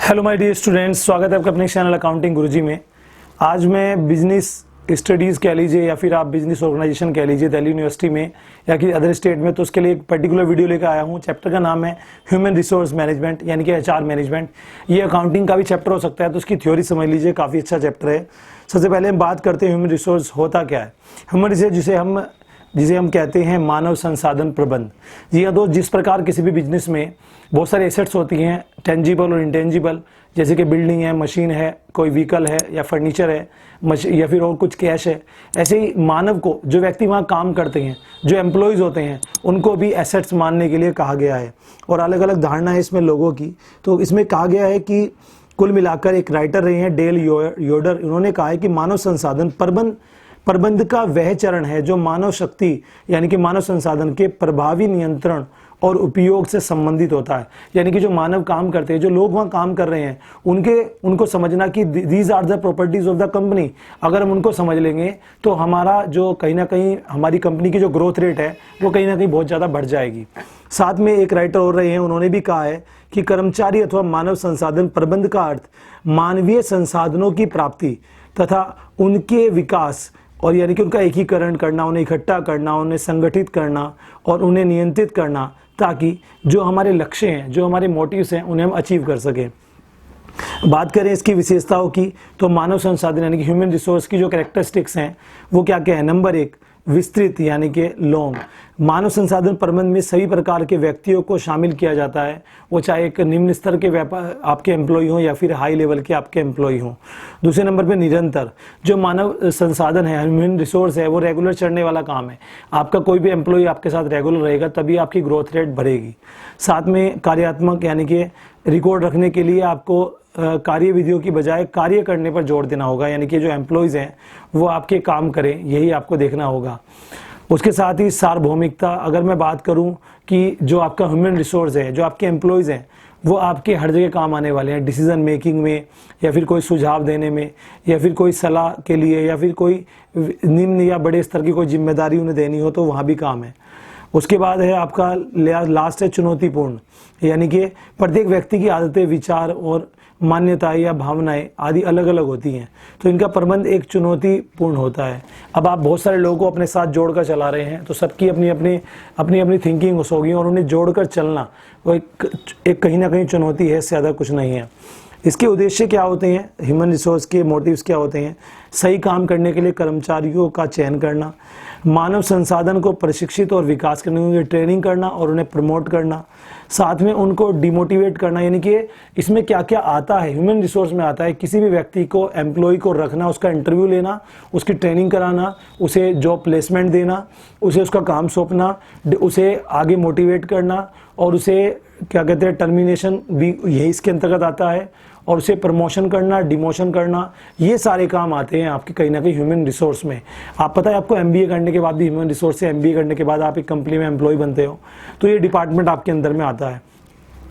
Hello my dear students, स्वागत है आपका अपने चैनल अकाउंटिंग गुरुजी में। आज मैं बिजनेस स्टडीज़ कह लीजिए या फिर आप बिजनेस ऑर्गेनाइजेशन कह लीजिए दिल्ली यूनिवर्सिटी में या कि अदर स्टेट में, तो उसके लिए एक पर्टिकुलर वीडियो लेकर आया हूँ। चैप्टर का नाम है ह्यूमन रिसोर्स मैनेजमेंट यानी कि एचआर मैनेजमेट। ये अकाउंटिंग का भी चैप्टर हो सकता है, तो उसकी थ्योरी समझ लीजिए, काफ़ी अच्छा चैप्टर है। सबसे पहले हम बात करते हैं ह्यूमन रिसोर्स होता क्या है। ह्यूमन रिसोर्स जिसे हम कहते हैं मानव संसाधन प्रबंध। जी हाँ, तो जिस प्रकार किसी भी बिजनेस में बहुत सारे एसेट्स होती हैं, टेंजिबल और इंटेंजिबल, जैसे कि बिल्डिंग है, मशीन है, कोई व्हीकल है या फर्नीचर है या फिर और कुछ कैश है, ऐसे ही मानव को, जो व्यक्ति वहाँ काम करते हैं, जो एम्प्लॉयज़ होते हैं, उनको भी एसेट्स मानने के लिए कहा गया है। और अलग अलग धारणा है इसमें लोगों की। तो इसमें कहा गया है कि कुल मिलाकर एक राइटर रहे हैं डेल योडर, उन्होंने कहा है कि मानव संसाधन प्रबंध का वह चरण है जो मानव शक्ति यानी कि मानव संसाधन के प्रभावी नियंत्रण और उपयोग से संबंधित होता है। यानी कि जो मानव काम करते हैं, जो लोग वहाँ काम कर रहे हैं, उनको समझना कि these are the properties of the company. अगर हम उनको समझ लेंगे तो हमारा जो कहीं ना कहीं हमारी कंपनी की जो ग्रोथ रेट है वो कहीं ना कहीं बहुत ज़्यादा बढ़ जाएगी। साथ में एक राइटर और रहे हैं, उन्होंने भी कहा है कि कर्मचारी अथवा मानव संसाधन प्रबंध का अर्थ मानवीय संसाधनों की प्राप्ति तथा उनके विकास और यानी कि उनका एकीकरण करना, उन्हें इकट्ठा करना, उन्हें संगठित करना और उन्हें नियंत्रित करना, ताकि जो हमारे लक्ष्य हैं, जो हमारे मोटिव्स हैं, उन्हें हम अचीव कर सकें। बात करें इसकी विशेषताओं की, तो मानव संसाधन यानी कि ह्यूमन रिसोर्स की जो कैरेक्टरिस्टिक्स हैं वो क्या क्या है। नंबर 1, विस्तृत यानी कि लॉन्ग। मानव संसाधन प्रबंध में सभी प्रकार के व्यक्तियों को शामिल किया जाता है, वो चाहे एक निम्न स्तर के व्यापार आपके एम्प्लॉय हों या फिर हाई लेवल के आपके एम्प्लॉय हों। दूसरे नंबर पे निरंतर। जो मानव संसाधन है, ह्यूमन रिसोर्स है, वो रेगुलर चढ़ने वाला काम है। आपका कोई भी एम्प्लॉय आपके साथ रेगुलर रहेगा तभी आपकी ग्रोथ रेट बढ़ेगी। साथ में कार्यात्मक यानी कि रिकॉर्ड रखने के लिए आपको कार्य विधियों की बजाय कार्य करने पर जोर देना होगा, यानी कि जो एम्प्लॉयज़ हैं वो आपके काम करें, यही आपको देखना होगा। उसके साथ ही सार्वभौमिकता। अगर मैं बात करूं कि जो आपका ह्यूमन रिसोर्स है, जो आपके एम्प्लॉयज़ हैं, वो आपके हर जगह काम आने वाले हैं, डिसीजन मेकिंग में या फिर कोई सुझाव देने में या फिर कोई सलाह के लिए या फिर कोई निम्न या बड़े स्तर की कोई जिम्मेदारी उन्हें देनी हो तो वहाँ भी काम है। उसके बाद है आपका लास्ट है चुनौतीपूर्ण, यानी कि प्रत्येक व्यक्ति की आदतें, विचार और मान्यताएं या भावनाएं आदि अलग अलग होती हैं, तो इनका प्रबंध एक चुनौतीपूर्ण होता है। अब आप बहुत सारे लोगों को अपने साथ जोड़कर चला रहे हैं, तो सबकी अपनी अपनी थिंकिंग होगी और उन्हें जोड़कर चलना वो एक कहीं ना कहीं चुनौती है, इससे ज़्यादा कुछ नहीं है। इसके उद्देश्य क्या होते हैं, ह्यूमन रिसोर्स के मोटिव्स क्या होते हैं। सही काम करने के लिए कर्मचारियों का चयन करना, मानव संसाधन को प्रशिक्षित और विकास करने के लिए ट्रेनिंग करना और उन्हें प्रमोट करना, साथ में उनको डिमोटिवेट करना। यानी कि इसमें क्या क्या आता है, ह्यूमन रिसोर्स में आता है किसी भी व्यक्ति को, एम्प्लॉय को रखना, उसका इंटरव्यू लेना, उसकी ट्रेनिंग कराना, उसे जॉब प्लेसमेंट देना, उसे उसका काम सौंपना, उसे आगे मोटिवेट करना और उसे क्या कहते हैं टर्मिनेशन भी यही इसके अंतर्गत आता है, और उसे प्रमोशन करना, डिमोशन करना, ये सारे काम आते हैं आपके कहीं ना कहीं ह्यूमन रिसोर्स में। आप पता है आपको एमबीए करने के बाद भी ह्यूमन रिसोर्स से एमबीए करने के बाद आप एक कंपनी में एम्प्लॉय बनते हो, तो ये डिपार्टमेंट आपके अंदर में आता है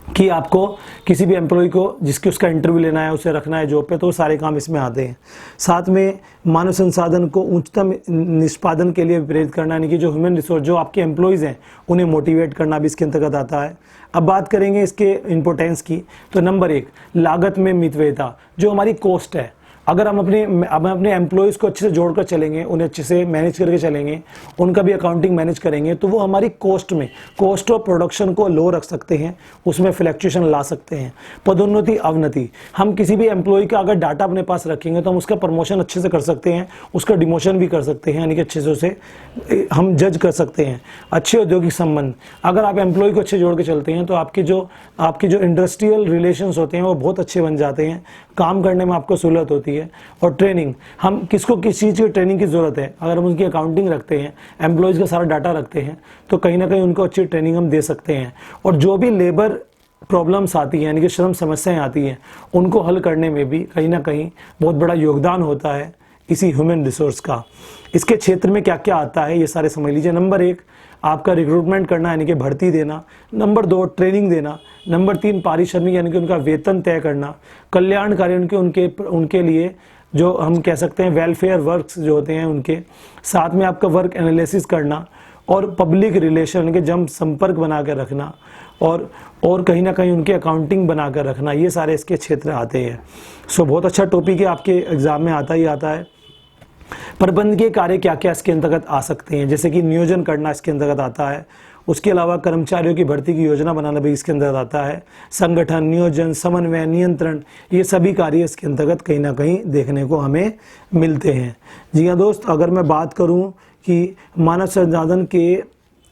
कि आपको किसी भी एम्प्लॉय को जिसकी उसका इंटरव्यू लेना है, उसे रखना है जॉब पे, तो सारे काम इसमें आते हैं। साथ में मानव संसाधन को उच्चतम निष्पादन के लिए प्रेरित करना, यानी कि जो ह्यूमन रिसोर्स जो आपके एम्प्लॉयज़ हैं उन्हें मोटिवेट करना भी इसके अंतर्गत आता है। अब बात करेंगे इसके इंपॉर्टेंस की, तो नंबर 1, लागत में मितव्ययिता। जो हमारी कॉस्ट है, अगर हम अपने एम्प्लॉयज़ को अच्छे से जोड़कर चलेंगे, उन्हें अच्छे से मैनेज करके चलेंगे, उनका भी अकाउंटिंग मैनेज करेंगे, तो वो हमारी कॉस्ट ऑफ प्रोडक्शन को लो रख सकते हैं, उसमें फ्लैक्चुएशन ला सकते हैं। पदोन्नति, अवनति। हम किसी भी एम्प्लॉय का अगर डाटा अपने पास रखेंगे तो हम उसका प्रमोशन अच्छे से कर सकते हैं, उसका डिमोशन भी कर सकते हैं, यानी कि अच्छे से उसे हम जज कर सकते हैं। अच्छे औद्योगिक संबंध। अगर आप एम्प्लॉय को अच्छे जोड़ के चलते हैं तो आपके जो इंडस्ट्रियल रिलेशंस होते हैं वो बहुत अच्छे बन जाते हैं, काम करने में आपको सहूलत होती है। और ट्रेनिंग, हम किसको किस चीज़ की ट्रेनिंग की ज़रूरत है, अगर हम उनकी अकाउंटिंग रखते हैं, एम्प्लॉयज़ का सारा डाटा रखते हैं, तो कहीं ना कहीं उनको अच्छी ट्रेनिंग हम दे सकते हैं। और जो भी लेबर प्रॉब्लम्स आती हैं, यानी कि श्रम समस्याएं आती हैं, उनको हल करने में भी कहीं ना कहीं बहुत बड़ा योगदान होता है इसी ह्यूमन रिसोर्स का। इसके क्षेत्र में क्या क्या आता है ये सारे समझ लीजिए। नंबर 1, आपका रिक्रूटमेंट करना यानी कि भर्ती देना। नंबर 2, ट्रेनिंग देना। नंबर 3, पारिश्रमिक यानी कि उनका वेतन तय करना। कल्याणकारी उनके लिए जो हम कह सकते हैं वेलफेयर वर्क्स जो होते हैं उनके। साथ में आपका वर्क एनालिसिस करना और पब्लिक रिलेशन के जन संपर्क बना कर रखना और कहीं ना कहीं उनके अकाउंटिंग बना कर रखना, ये सारे इसके क्षेत्र आते हैं। सो बहुत अच्छा टॉपिक है, आपके एग्जाम में आता ही आता है। प्रबंधकीय कार्य क्या क्या इसके अंतर्गत आ सकते हैं, जैसे कि नियोजन करना इसके अंतर्गत आता है। उसके अलावा कर्मचारियों की भर्ती की योजना बनाना भी इसके अंतर्गत आता है। संगठन, नियोजन, समन्वय, नियंत्रण, ये सभी कार्य इसके अंतर्गत कहीं ना कहीं देखने को हमें मिलते हैं। जी हाँ दोस्त, अगर मैं बात करूं कि मानव संसाधन के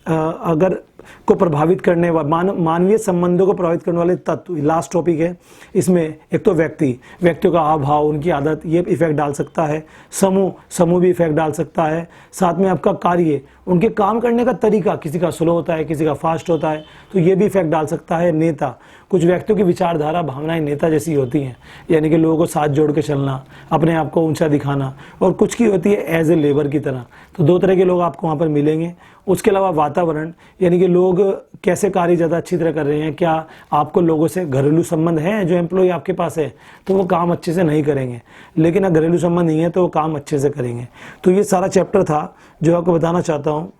अगर को प्रभावित करने वाले मानवीय संबंधों को प्रभावित करने वाले तत्व, लास्ट टॉपिक है। इसमें एक तो व्यक्तियों का हाव भाव, उनकी आदत, ये इफेक्ट डाल सकता है। समूह भी इफेक्ट डाल सकता है। साथ में आपका कार्य, उनके काम करने का तरीका, किसी का स्लो होता है, किसी का फास्ट होता है, तो ये भी इफेक्ट डाल सकता है। नेता, कुछ व्यक्तियों की विचारधारा, भावनाएं नेता जैसी होती हैं, यानी कि लोगों को साथ जोड़ के चलना, अपने आप को ऊंचा दिखाना, और कुछ की होती है एज ए लेबर की तरह। तो दो तरह के लोग आपको वहाँ पर मिलेंगे। उसके अलावा वातावरण, यानी कि लोग कैसे कार्य ज़्यादा अच्छी तरह कर रहे हैं, क्या आपको लोगों से घरेलू संबंध है, जो एम्प्लॉय आपके पास है तो वो काम अच्छे से नहीं करेंगे, लेकिन अगर घरेलू संबंध नहीं है तो वो काम अच्छे से करेंगे। तो ये सारा चैप्टर था जो आपको बताना चाहता हूँ।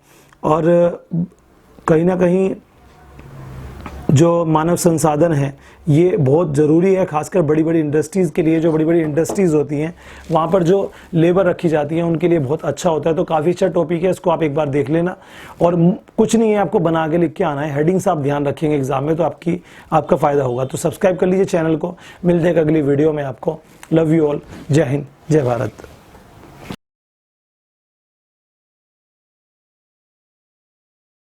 और कहीं ना कहीं जो मानव संसाधन है ये बहुत ज़रूरी है, खासकर बड़ी बड़ी इंडस्ट्रीज़ के लिए। जो बड़ी बड़ी इंडस्ट्रीज़ होती हैं वहाँ पर जो लेबर रखी जाती है उनके लिए बहुत अच्छा होता है। तो काफ़ी अच्छा टॉपिक है, इसको आप एक बार देख लेना। और कुछ नहीं है, आपको बना के लिख के आना है। हेडिंग्स आप ध्यान रखेंगे एग्जाम में तो आपका फ़ायदा होगा। तो सब्सक्राइब कर लीजिए चैनल को। मिलते हैं अगली वीडियो में आपको। Love you all. जय हिंद, जय भारत।